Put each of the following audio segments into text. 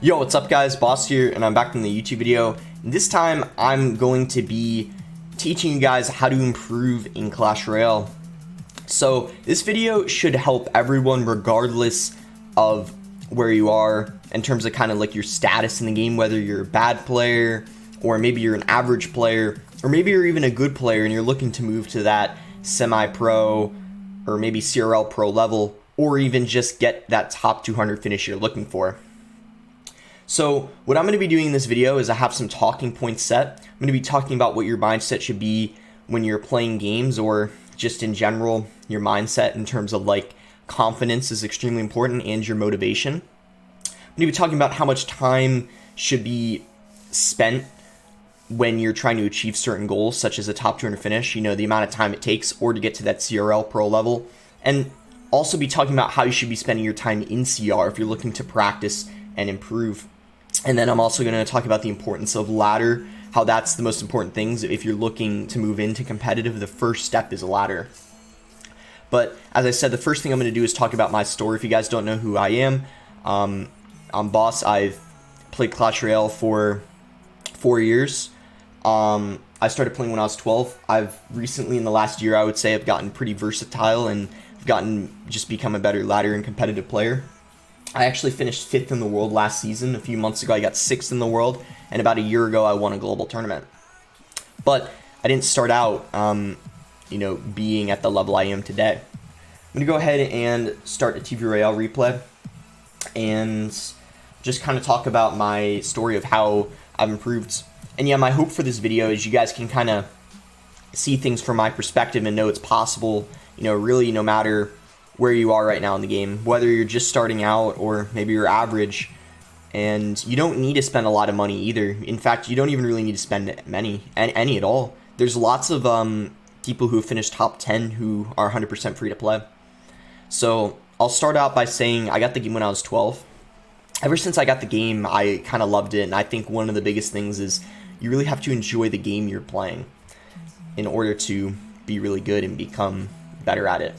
Yo, what's up guys, Boss here, and I'm back from the YouTube video. This time, I'm going to be teaching you guys how to improve in Clash Royale. So, this video should help everyone regardless of where you are in terms of kind of like your status in the game, whether you're a bad player, or maybe you're an average player, or maybe you're even a good player and you're looking to move to that semi-pro or maybe CRL pro level, or even just get that top 200 finish you're looking for. So what I'm going to be doing in this video is I have some talking points set. I'm going to be talking about what your mindset should be when you're playing games, or just in general, your mindset in terms of like confidence is extremely important, and your motivation. I'm going to be talking about how much time should be spent when you're trying to achieve certain goals, such as a top 200 finish, the amount of time it takes, or to get to that CRL pro level. And also be talking about how you should be spending your time in CR if you're looking to practice and improve. And then I'm also going to talk about the importance of ladder, how that's the most important things. If you're looking to move into competitive, the first step is a ladder. But as I said, the first thing I'm going to do is talk about my story. If you guys don't know who I am, I'm Boss. I've played Clash Royale for 4 years. I started playing when I was 12. I've recently, in the last year, I would say I've gotten pretty versatile and I've become a better ladder and competitive player. I actually finished 5th in the world last season. A few months ago, I got 6th in the world, and about a year ago, I won a global tournament. But I didn't start out, being at the level I am today. I'm going to go ahead and start a TV Royale replay and just kind of talk about my story of how I've improved. And yeah, my hope for this video is you guys can kind of see things from my perspective and know it's possible, really no matter where you are right now in the game, whether you're just starting out or maybe you're average. And you don't need to spend a lot of money either. In fact, you don't even really need to spend any at all. There's lots of people who have finished top 10 who are 100% free to play. So I'll start out by saying I got the game when I was 12. Ever since I got the game, I kind of loved it. And I think one of the biggest things is you really have to enjoy the game you're playing in order to be really good and become better at it.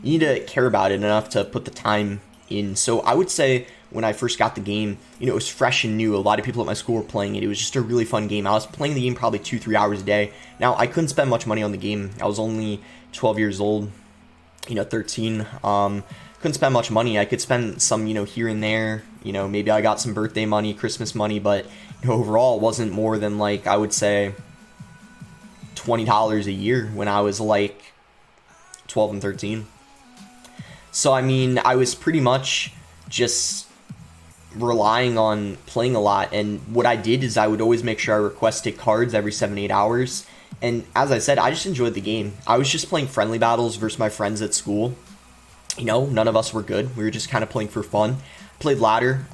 You need to care about it enough to put the time in. So I would say when I first got the game, it was fresh and new. A lot of people at my school were playing it. It was just a really fun game. I was playing the game probably 2-3 hours a day. Now, I couldn't spend much money on the game. I was only 12 years old, 13. Couldn't spend much money. I could spend some, here and there. Maybe I got some birthday money, Christmas money, but overall it wasn't more than like, I would say $20 a year when I was like 12 and 13. So, I was pretty much just relying on playing a lot, and what I did is I would always make sure I requested cards every 7-8 hours, and as I said, I just enjoyed the game. I was just playing friendly battles versus my friends at school. None of us were good. We were just kind of playing for fun. Played ladder.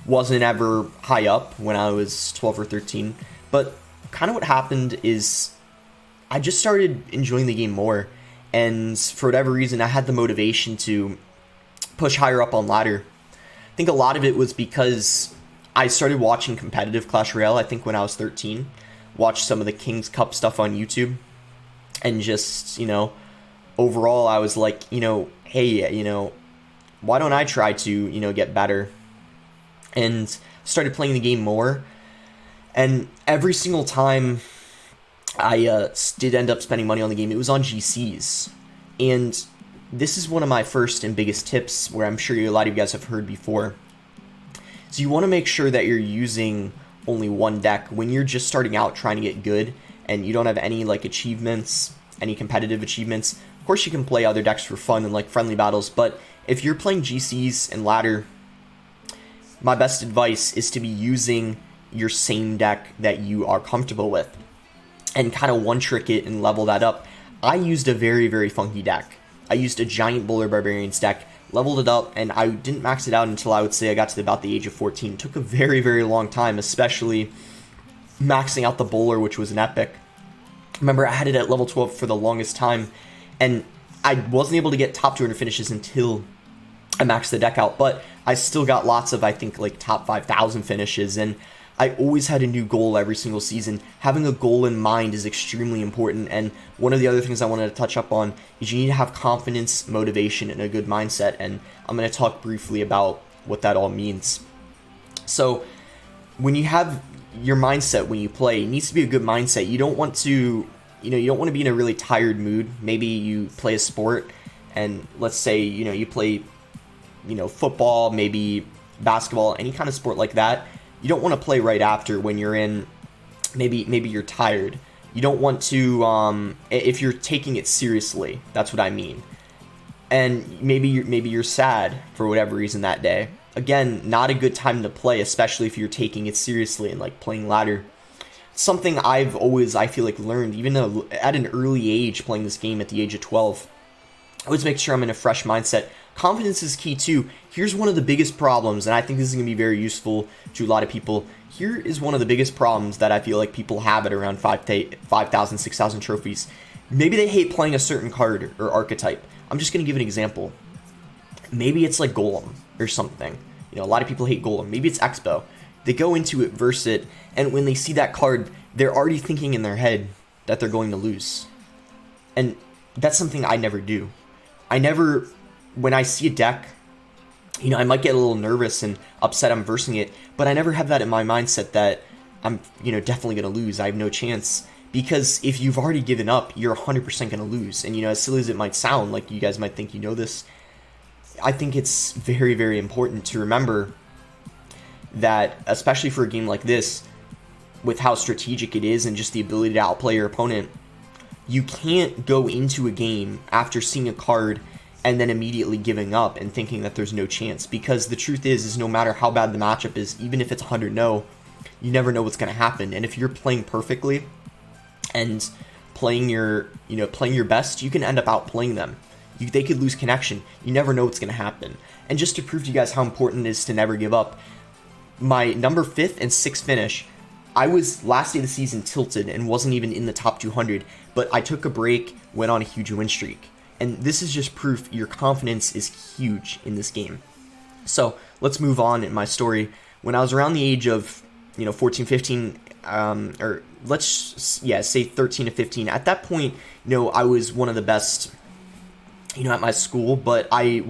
Wasn't ever high up when I was 12 or 13, but kind of what happened is I just started enjoying the game more. And for whatever reason, I had the motivation to push higher up on ladder. I think a lot of it was because I started watching competitive Clash Royale, I think when I was 13. Watched some of the King's Cup stuff on YouTube. And just, overall I was like, hey, why don't I try to, get better? And started playing the game more. And every single time I did end up spending money on the game, it was on GCs. And this is one of my first and biggest tips, where I'm sure a lot of you guys have heard before. So you want to make sure that you're using only one deck when you're just starting out trying to get good and you don't have any like achievements, any competitive achievements. Of course you can play other decks for fun and like friendly battles, but if you're playing GCs and ladder, my best advice is to be using your same deck that you are comfortable with and kind of one-trick it and level that up. I used a very, very funky deck. I used a giant Bowler Barbarians deck, leveled it up, and I didn't max it out until I would say I got to about the age of 14. It took a very, very long time, especially maxing out the Bowler, which was an epic. Remember, I had it at level 12 for the longest time, and I wasn't able to get top 200 finishes until I maxed the deck out, but I still got lots of, I think, like top 5,000 finishes, and I always had a new goal every single season. Having a goal in mind is extremely important, and one of the other things I wanted to touch up on is you need to have confidence, motivation, and a good mindset, and I'm going to talk briefly about what that all means. So when you have your mindset when you play, it needs to be a good mindset. You don't want to, you don't want to be in a really tired mood. Maybe you play a sport, and let's say, you play, football, maybe basketball, any kind of sport like that. You don't want to play right after when you're in, maybe you're tired. You don't want to, if you're taking it seriously, that's what I mean. And maybe you're sad for whatever reason that day. Again, not a good time to play, especially if you're taking it seriously and like playing ladder. Something I've always, I feel like, learned, even though at an early age, playing this game at the age of 12, I always make sure I'm in a fresh mindset. Confidence is key too. Here's one of the biggest problems, and I think this is going to be very useful to a lot of people. Here is one of the biggest problems that I feel like people have at around 5,000, 6,000 trophies. Maybe they hate playing a certain card or archetype. I'm just going to give an example. Maybe it's like Golem or something. A lot of people hate Golem. Maybe it's Expo. They go into it, verse it, and when they see that card, they're already thinking in their head that they're going to lose. And that's something I never do. When I see a deck, I might get a little nervous and upset I'm versing it, but I never have that in my mindset that I'm, definitely going to lose. I have no chance. Because if you've already given up, you're 100% going to lose. And, as silly as it might sound, like you guys might think this, I think it's very, very important to remember that, especially for a game like this, with how strategic it is and just the ability to outplay your opponent, you can't go into a game after seeing a card and then immediately giving up and thinking that there's no chance. Because the truth is no matter how bad the matchup is, even if it's 100-0, you never know what's going to happen. And if you're playing perfectly and playing your best, you can end up outplaying them. They could lose connection. You never know what's going to happen. And just to prove to you guys how important it is to never give up, my number 5th and 6th finish, I was last day of the season tilted and wasn't even in the top 200, but I took a break, went on a huge win streak. And this is just proof your confidence is huge in this game. So let's move on in my story. When I was around the age of 14, 15, or let's say 13 to 15, at that point, I was one of the best at my school, but I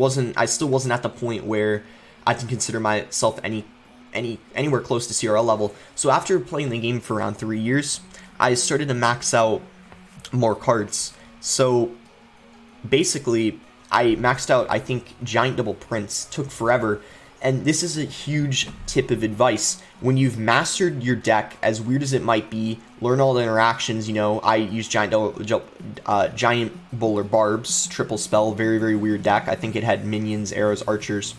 still wasn't at the point where I can consider myself anywhere close to CRL level. So after playing the game for around 3 years, I started to max out more cards. So basically, I maxed out, I think, Giant Double Prince. Took forever. And this is a huge tip of advice. When you've mastered your deck, as weird as it might be, learn all the interactions. I use Giant Bowler Barbs, triple spell, very, very weird deck. I think it had minions, arrows, archers.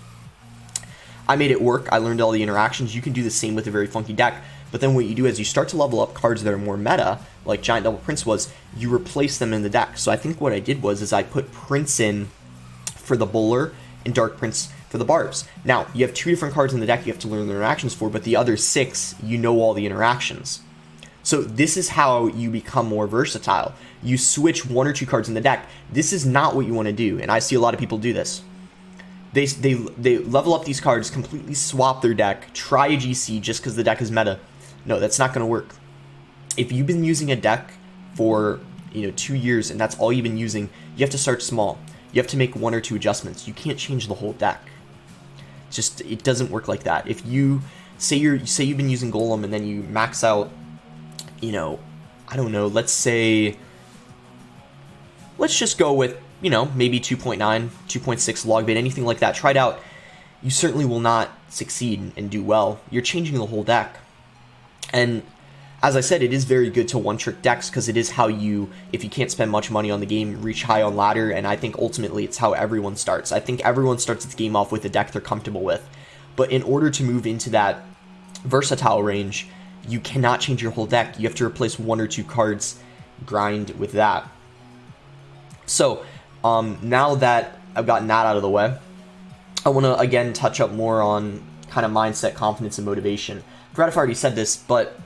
I made it work. I learned all the interactions. You can do the same with a very funky deck. But then what you do is you start to level up cards that are more meta, like Giant Double Prince was, you replace them in the deck. So I think what I did was I put Prince in for the Bowler and Dark Prince for the Barbs. Now, you have 2 different cards in the deck you have to learn the interactions for, but the other 6, you know all the interactions. So this is how you become more versatile. You switch 1 or 2 cards in the deck. This is not what you want to do, and I see a lot of people do this. They level up these cards, completely swap their deck, try a GC just because the deck is meta. No, that's not going to work. If you've been using a deck for 2 years and that's all you've been using, you have to start small. You have to make 1 or 2 adjustments. You can't change the whole deck. It doesn't work like that. If you say you've been using Golem and then you max out, I don't know, let's just go with, maybe 2.9, 2.6 log bait, anything like that. Try it out. You certainly will not succeed and do well. You're changing the whole deck. And as I said, it is very good to one-trick decks because it is how you, if you can't spend much money on the game, reach high on ladder, and I think ultimately it's how everyone starts. I think everyone starts its game off with a deck they're comfortable with. But in order to move into that versatile range, you cannot change your whole deck. You have to replace 1 or 2 cards, grind with that. So, now that I've gotten that out of the way, I want to again touch up more on kind of mindset, confidence, and motivation. I forgot if I already said this, but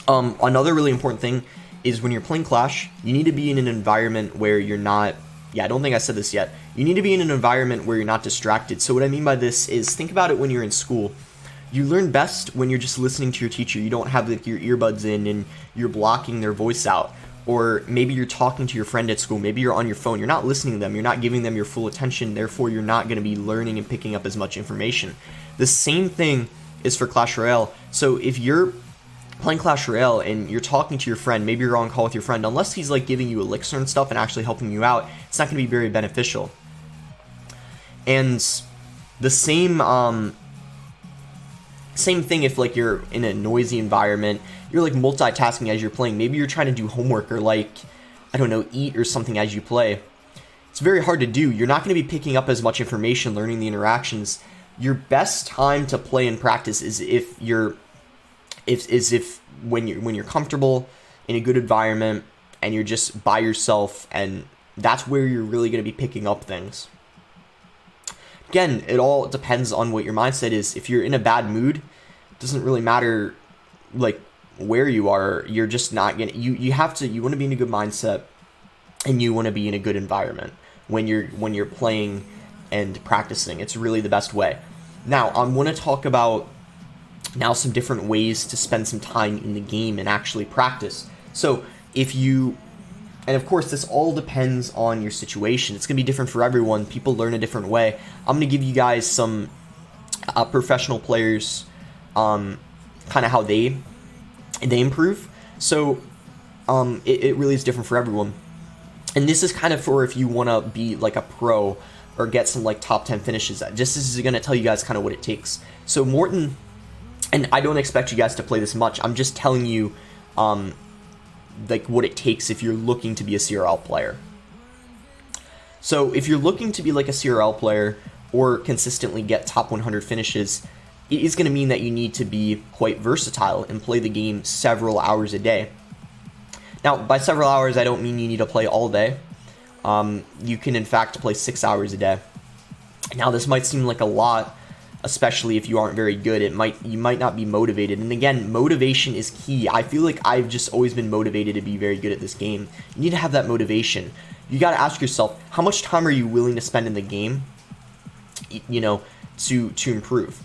another really important thing is when you're playing Clash, you need to be in an environment where you're not, I don't think I said this yet, you need to be in an environment where you're not distracted. So what I mean by this is, think about it when you're in school. You learn best when you're just listening to your teacher. You don't have your earbuds in and you're blocking their voice out. Or maybe you're talking to your friend at school, maybe you're on your phone, you're not listening to them, you're not giving them your full attention, therefore you're not going to be learning and picking up as much information. The same thing is for Clash Royale. So if you're playing Clash Royale and you're talking to your friend, maybe you're on call with your friend, unless he's like giving you elixir and stuff and actually helping you out, it's not going to be very beneficial. And the same thing if like you're in a noisy environment, you're like multitasking as you're playing. Maybe you're trying to do homework or like, I don't know, eat or something as you play. It's very hard to do. You're not going to be picking up as much information, learning the interactions. Your best time to play and practice is when you're comfortable in a good environment and you're just by yourself, and that's where you're really going to be picking up things. Again, it all depends on what your mindset is. If you're in a bad mood, it doesn't really matter like where you are. You're just not gonna. You want to be in a good mindset, and you want to be in a good environment when you're playing and practicing. It's really the best way. Now, I want to talk about now some different ways to spend some time in the game and actually practice. So and of course this all depends on your situation. It's going to be different for everyone. People learn a different way. I'm going to give you guys some professional players, kind of how they improve. So it really is different for everyone. And this is kind of for if you want to be like a pro or get some like top 10 finishes. This is going to tell you guys kind of what it takes. So Morton, and I don't expect you guys to play this much. I'm just telling you like what it takes if you're looking to be a CRL player. So if you're looking to be like a CRL player or consistently get top 100 finishes, it is going to mean that you need to be quite versatile and play the game several hours a day. Now, by several hours, I don't mean you need to play all day. You can, in fact, play 6 hours a day. Now, this might seem like a lot, especially if you aren't very good. You might not be motivated. And again, motivation is key. I feel like I've just always been motivated to be very good at this game. You need to have that motivation. You got to ask yourself, how much time are you willing to spend in the game, to improve?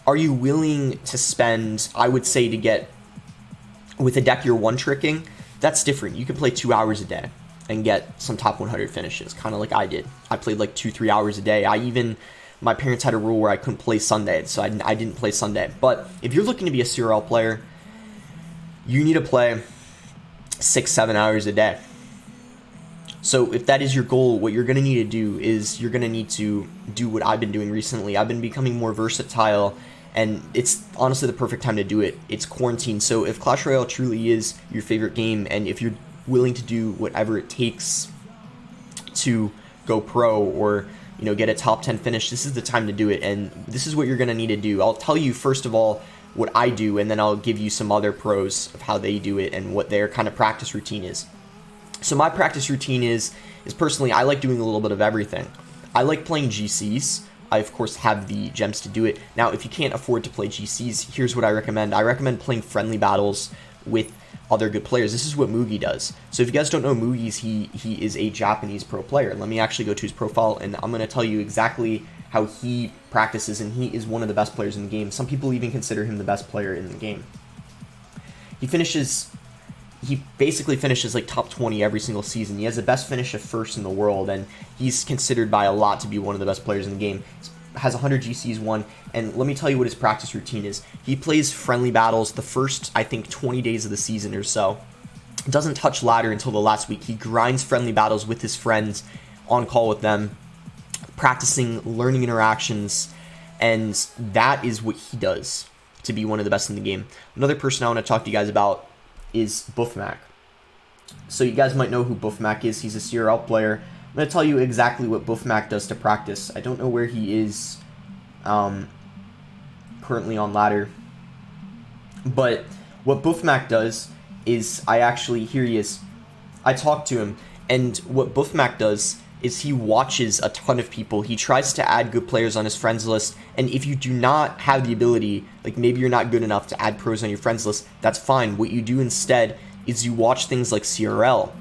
Are you willing to spend, I would say, to get, with a deck you're one-tricking, that's different. You can play 2 hours a day and get some top 100 finishes, kind of like I did. I played like 2-3 hours a day. My parents had a rule where I couldn't play Sunday, so I didn't play Sunday. But if you're looking to be a CRL player, you need to play 6-7 hours a day. So if that is your goal, what you're going to need to do is you're going to need to do what I've been doing recently. I've been becoming more versatile, and it's honestly the perfect time to do it. It's quarantine, so if Clash Royale truly is your favorite game, and if you're willing to do whatever it takes to go pro or get a top 10 finish, this is the time to do it, and this is what you're going to need to do. I'll tell you first of all what I do, and then I'll give you some other pros of how they do it and what their kind of practice routine is. So my practice routine is personally, I like doing a little bit of everything. I like playing GCs. I, of course, have the gems to do it. Now, if you can't afford to play GCs, here's what I recommend. I recommend playing friendly battles with other good players. This is what Mugi does. So if you guys don't know Mugi's, he is a Japanese pro player. Let me actually go to his profile, and I'm going to tell you exactly how he practices, and he is one of the best players in the game. Some people even consider him the best player in the game. He basically finishes like top 20 every single season. He has the best finish of first in the world, and he's considered by a lot to be one of the best players in the game. Has 100 GCs won, and let me tell you what his practice routine is. He plays friendly battles the first, I think, 20 days of the season or so. Doesn't touch ladder until the last week. He grinds friendly battles with his friends, on call with them, practicing, learning interactions, and that is what he does to be one of the best in the game. Another person I want to talk to you guys about is Buffmac. So you guys might know who Buffmac is. He's a CRL player. I'm going to tell you exactly what Buffmac does to practice. I don't know where he is currently on ladder. But what Buffmac does is here he is. I talked to him, and what Buffmac does is he watches a ton of people. He tries to add good players on his friends list, and if you do not have the ability, like maybe you're not good enough to add pros on your friends list, that's fine. What you do instead is you watch things like CRL.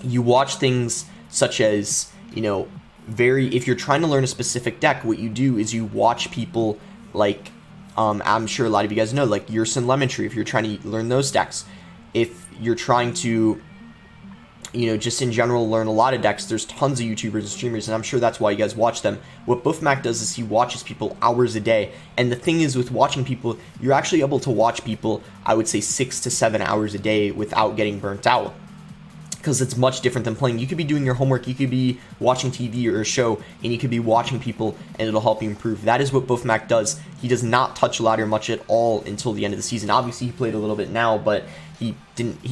You watch things such as, if you're trying to learn a specific deck, what you do is you watch people like, I'm sure a lot of you guys know, like Yersin Lemon Tree, if you're trying to learn those decks. If you're trying to just in general learn a lot of decks. There's tons of YouTubers and streamers, and I'm sure that's why you guys watch them. What Buffmac does is he watches people hours a day, and the thing is with watching people, you're actually able to watch people, I would say 6 to 7 hours a day without getting burnt out, because it's much different than playing. You could be doing your homework, you could be watching TV or a show, and you could be watching people, and it'll help you improve. That is what Buffmac does. He does not touch ladder much at all until the end of the season. Obviously, he played a little bit now, but he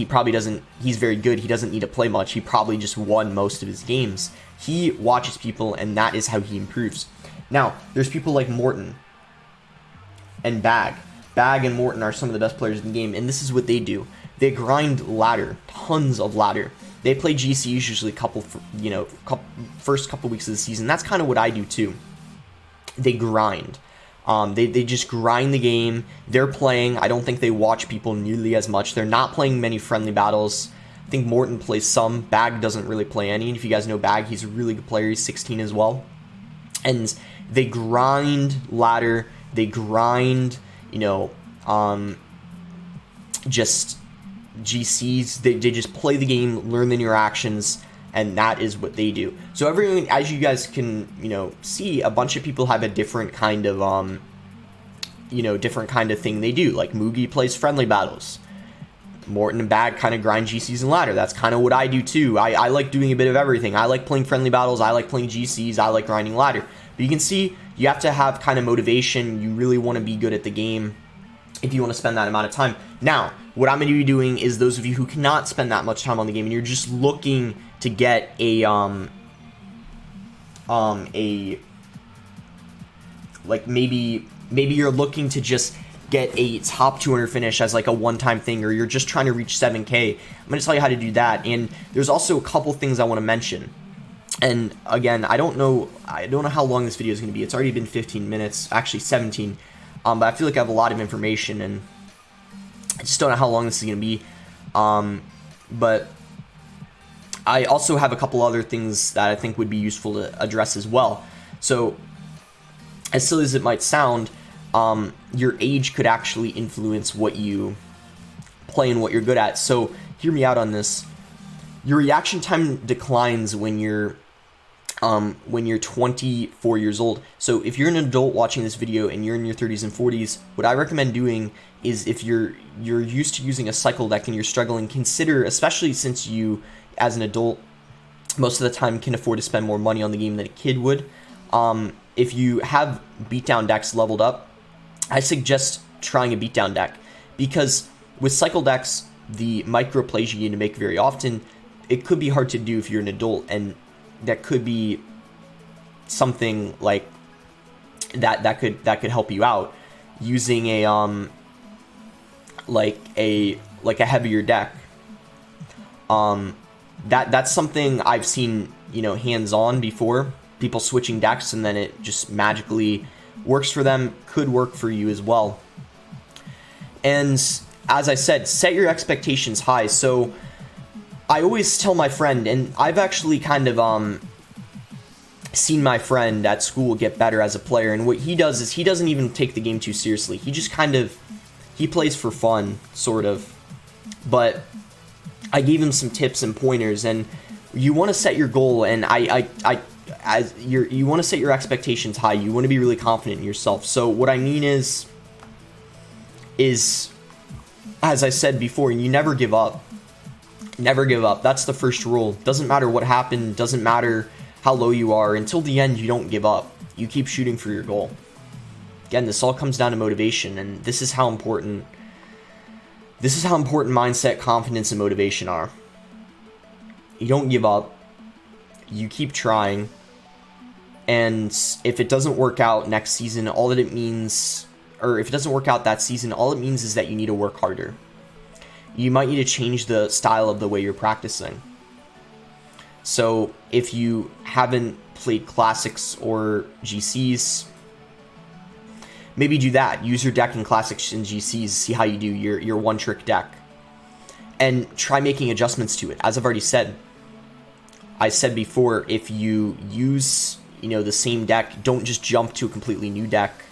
probably doesn't, he's very good. He doesn't need to play much. He probably just won most of his games. He watches people, and that is how he improves. Now, there's people like Morton and Bag. Bag and Morton are some of the best players in the game, and this is what they do. They grind ladder, tons of ladder. They play GCs usually first couple weeks of the season. That's kind of what I do too. They grind. They just grind the game. They're playing. I don't think they watch people nearly as much. They're not playing many friendly battles. I think Morton plays some. Bag doesn't really play any. And if you guys know Bag, he's a really good player. He's 16 as well. And they grind ladder. They grind, just GCs. They just play the game, learn the interactions, and that is what they do. So everyone, as you guys can, see, a bunch of people have a different kind of, different kind of thing they do. Like Moogie plays friendly battles. Morton and Bag kind of grind GCs and ladder. That's kind of what I do too. I like doing a bit of everything. I like playing friendly battles. I like playing GCs. I like grinding ladder. But you can see, you have to have kind of motivation. You really want to be good at the game if you want to spend that amount of time. Now, what I'm going to be doing is those of you who cannot spend that much time on the game and you're just looking to get like maybe you're looking to just get a top 200 finish as like a one-time thing, or you're just trying to reach 7K. I'm going to tell you how to do that. And there's also a couple things I want to mention. And again, I don't know how long this video is going to be. It's already been 15 minutes, actually 17. But I feel like I have a lot of information, and I just don't know how long this is going to be. But I also have a couple other things that I think would be useful to address as well. So, as silly as it might sound, your age could actually influence what you play and what you're good at. So, hear me out on this. Your reaction time declines when you're 24 years old. So if you're an adult watching this video and you're in your 30s and 40s, what I recommend doing is, if you're used to using a cycle deck and you're struggling, consider, especially since you, as an adult, most of the time can afford to spend more money on the game than a kid would. If you have beatdown decks leveled up, I suggest trying a beatdown deck, because with cycle decks, the micro plays you need to make very often, it could be hard to do if you're an adult, and that could be something like that could help you out using a like a heavier deck. That's something I've seen, hands-on before, people switching decks and then it just magically works for them. Could work for you as well. And as I said, set your expectations high. So I always tell my friend, and I've actually kind of seen my friend at school get better as a player, and what he does is he doesn't even take the game too seriously. He just he plays for fun, sort of. But I gave him some tips and pointers, and you want to set your goal, and you want to set your expectations high. You want to be really confident in yourself. So what I mean is as I said before, you never give up. Never give up. That's the first rule. Doesn't matter what happened, doesn't matter how low you are, until the end you don't give up. You keep shooting for your goal. Again, this all comes down to motivation, and this is how important mindset, confidence, and motivation are. You don't give up. You keep trying. And if it doesn't work out next season, all that it means, or if it doesn't work out that season, all it means is that you need to work harder. You might need to change the style of the way you're practicing. So if you haven't played classics or GCs, maybe do that. Use your deck in classics and GCs, see how you do your one-trick deck. And try making adjustments to it. As I've already said, I said before, if you use, the same deck, don't just jump to a completely new deck.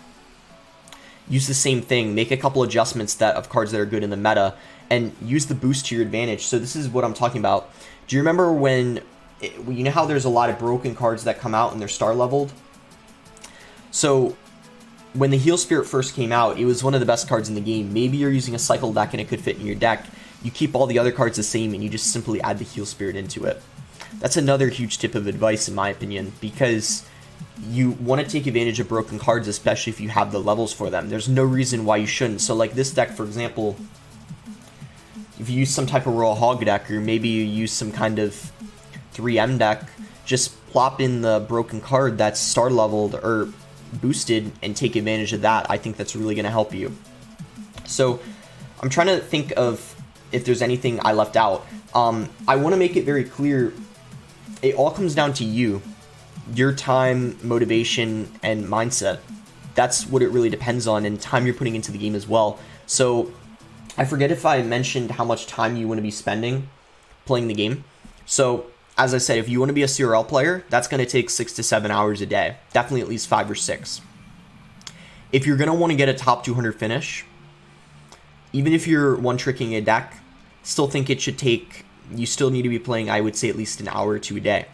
Use the same thing, make a couple adjustments of cards that are good in the meta, and use the boost to your advantage. So this is what I'm talking about. Do you remember when, you know how there's a lot of broken cards that come out and they're star leveled? So when the Heal Spirit first came out, it was one of the best cards in the game. Maybe you're using a cycle deck and it could fit in your deck. You keep all the other cards the same and you just simply add the Heal Spirit into it. That's another huge tip of advice in my opinion, because you want to take advantage of broken cards, especially if you have the levels for them. There's no reason why you shouldn't. So like this deck, for example, if you use some type of Royal Hog deck, or maybe you use some kind of 3M deck, just plop in the broken card that's star leveled or boosted and take advantage of that. I think that's really going to help you. So I'm trying to think of if there's anything I left out. I want to make it very clear, it all comes down to you, your time, motivation, and mindset. That's what it really depends on, and time you're putting into the game as well. So I forget if I mentioned how much time you want to be spending playing the game. So as I said, if you want to be a CRL player, that's going to take 6 to 7 hours a day. Definitely at least 5 or 6. If you're going to want to get a top 200 finish, even if you're one-tricking a deck, still think it should take, you still need to be playing, I would say, at least an hour or two a day.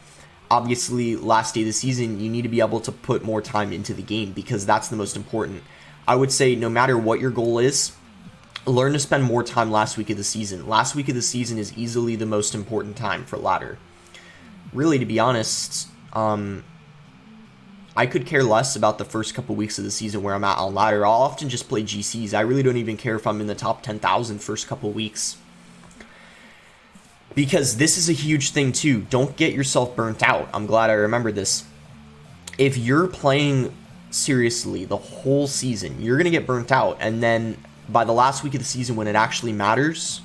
Obviously, last day of the season, you need to be able to put more time into the game because that's the most important. I would say no matter what your goal is, learn to spend more time last week of the season. Last week of the season is easily the most important time for ladder. Really, to be honest, I could care less about the first couple weeks of the season where I'm at on ladder. I'll often just play GCs. I really don't even care if I'm in the top 10,000 first couple weeks. Because this is a huge thing too. Don't get yourself burnt out. I'm glad I remembered this. If you're playing seriously the whole season, you're going to get burnt out. And then by the last week of the season when it actually matters,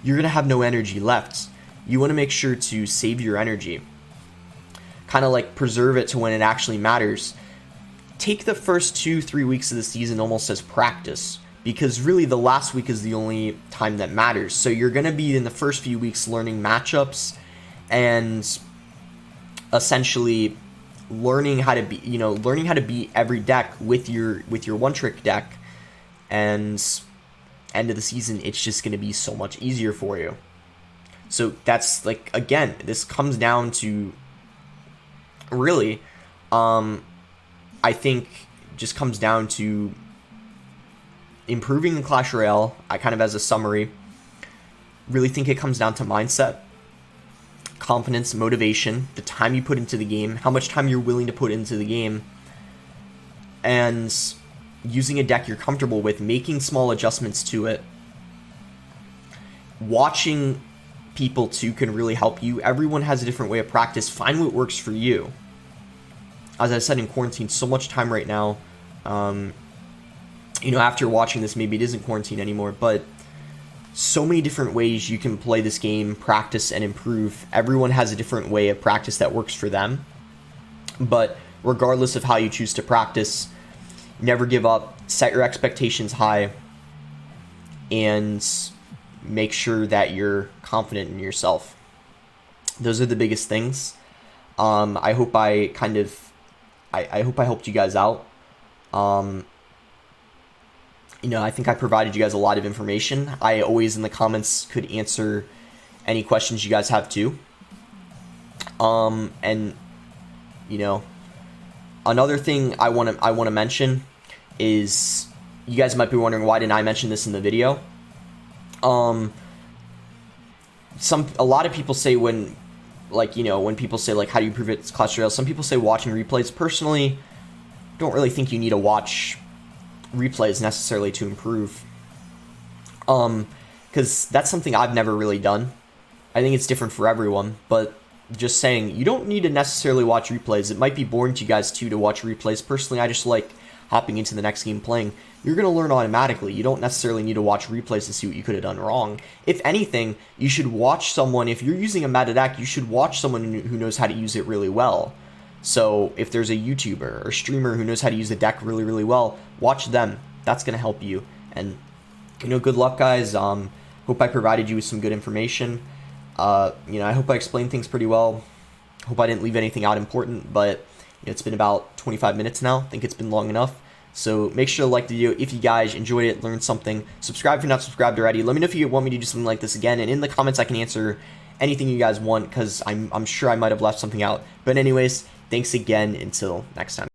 you're going to have no energy left. You want to make sure to save your energy. Kind of like preserve it to when it actually matters. Take the first 2-3 weeks of the season almost as practice, because really the last week is the only time that matters. So you're going to be in the first few weeks learning matchups and essentially learning how to beat every deck with your one trick deck, and end of the season it's just going to be so much easier for you. So that's like, again, this comes down to really, I think just comes down to improving in Clash Royale. I kind of, as a summary, really think it comes down to mindset, confidence, motivation, the time you put into the game, how much time you're willing to put into the game, and using a deck you're comfortable with, making small adjustments to it. Watching people too can really help you. Everyone has a different way of practice. Find what works for you. As I said, in quarantine, so much time right now. After watching this, maybe it isn't quarantine anymore, but so many different ways you can play this game, practice, and improve. Everyone has a different way of practice that works for them. But regardless of how you choose to practice, never give up, set your expectations high, and make sure that you're confident in yourself. Those are the biggest things. I hope I helped you guys out. I think I provided you guys a lot of information. I always in the comments could answer any questions you guys have too. Another thing I want to mention is, you guys might be wondering, why didn't I mention this in the video? A lot of people say when people say like, how do you prove it's Clash Royale? Some people say watching replays. Personally, don't really think you need to watch replays necessarily to improve. Because that's something I've never really done. I think it's different for everyone, but just saying, you don't need to necessarily watch replays. It might be boring to you guys too to watch replays. Personally, I just like hopping into the next game playing. You're going to learn automatically. You don't necessarily need to watch replays to see what you could have done wrong. If anything, you should watch someone, if you're using a meta deck, you should watch someone who knows how to use it really well. So if there's a YouTuber or streamer who knows how to use the deck really, really well, watch them. That's going to help you. And, good luck, guys. Hope I provided you with some good information. I hope I explained things pretty well. Hope I didn't leave anything out important, but it's been about 25 minutes now. I think it's been long enough. So make sure to like the video if you guys enjoyed it, learned something. Subscribe if you're not subscribed already. Let me know if you want me to do something like this again. And in the comments, I can answer anything you guys want, because I'm sure I might have left something out. But anyways, thanks again. Until next time.